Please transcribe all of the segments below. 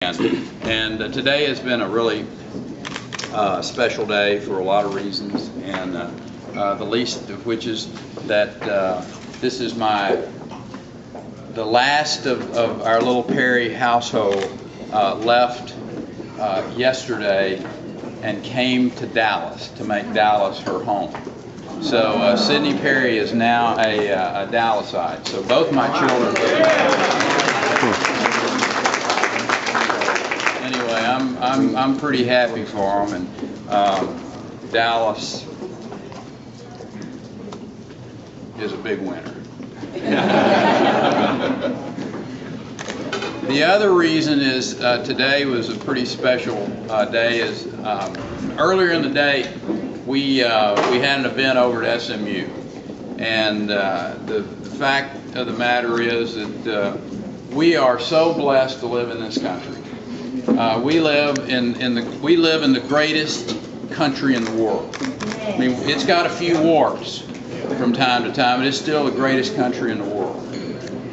And today has been a really special day for a lot of reasons, and the least of which is that this is the last of our little Perry household left yesterday and came to Dallas to make Dallas her home. So Sydney Perry is now a Dallasite. So both my children live in Dallas. Anyway, I'm pretty happy for them, and Dallas is a big winner. The other reason is today was a pretty special day. Is earlier in the day we had an event over at SMU, and the fact of the matter is that we are so blessed to live in this country. We live in the greatest country in the world. I mean, it's got a few warts from time to time, but it's still the greatest country in the world.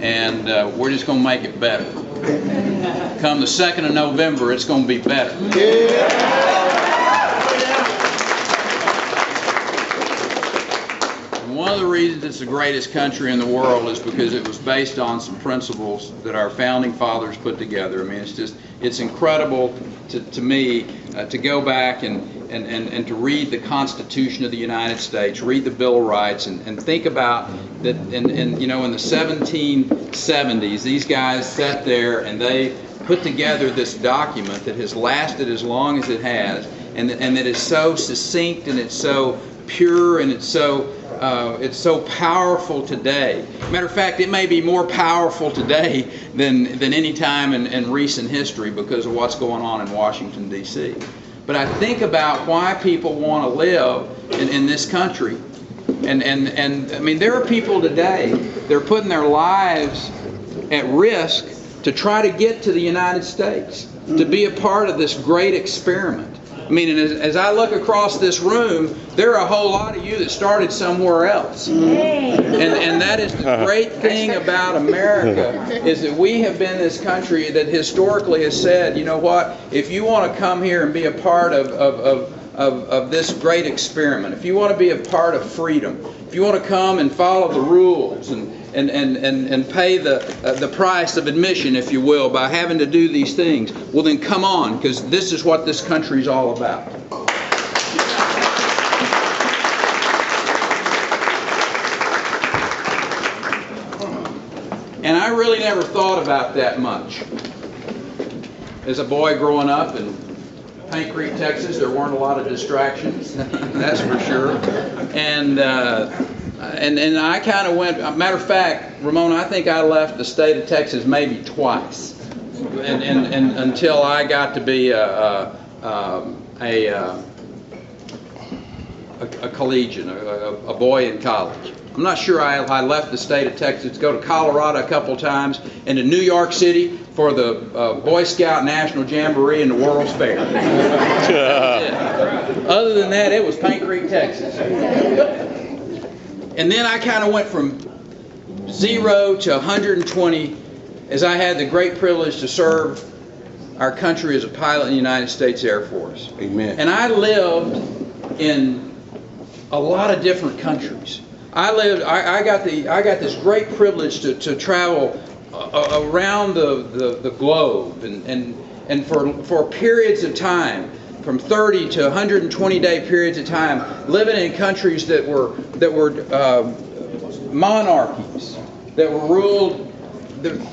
And we're just going to make it better. Come the 2nd of November, it's going to be better. One of the reasons it's the greatest country in the world is because it was based on some principles that our founding fathers put together. I mean, it's incredible to me to go back and to read the Constitution of the United States, read the Bill of Rights, and think about that. And you know, in the 1770s, these guys sat there and they put together this document that has lasted as long as it has, and that is so succinct and it's so pure and it's so powerful today. Matter of fact, it may be more powerful today than any time in recent history because of what's going on in Washington, D.C. But I think about why people want to live in this country. And I mean, there are people today, they're putting their lives at risk to try to get to the United States, to be a part of this great experiment. I mean, and as I look across this room, there are a whole lot of you that started somewhere else. And that is the great thing about America, is that we have been this country that historically has said, you know what, if you want to come here and be a part of this great experiment, if you want to be a part of freedom, if you want to come and follow the rules and pay the price of admission, if you will, by having to do these things, well then come on, because this is what this country is all about. And I really never thought about that much. As a boy growing up in Paint Creek, Texas, there weren't a lot of distractions, that's for sure. And I kind of went, matter of fact, Ramona, I think I left the state of Texas maybe twice, and until I got to be a collegian, a boy in college. I'm not sure I left the state of Texas to go to Colorado a couple times and to New York City for the Boy Scout National Jamboree and the World's Fair. Other than that, it was Paint Creek, Texas. And then I kind of went from 0 to 120 as I had the great privilege to serve our country as a pilot in the United States Air Force. Amen. And I lived in a lot of different countries. I got this great privilege to travel around the globe and for periods of time, from 30 to 120 day periods of time, living in countries that were monarchies, that were ruled,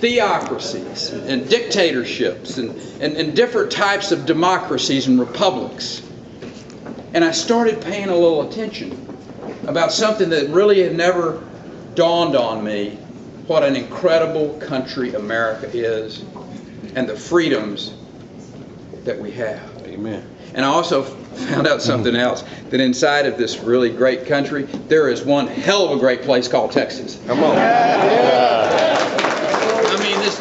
theocracies and dictatorships and different types of democracies and republics. And I started paying a little attention about something that really had never dawned on me, what an incredible country America is and the freedoms that we have. Amen. And I also found out something else, that inside of this really great country, there is one hell of a great place called Texas. Come on. I mean, this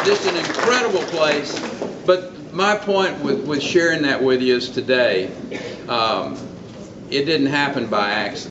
is an incredible place. But my point with sharing that with you is today, it didn't happen by accident.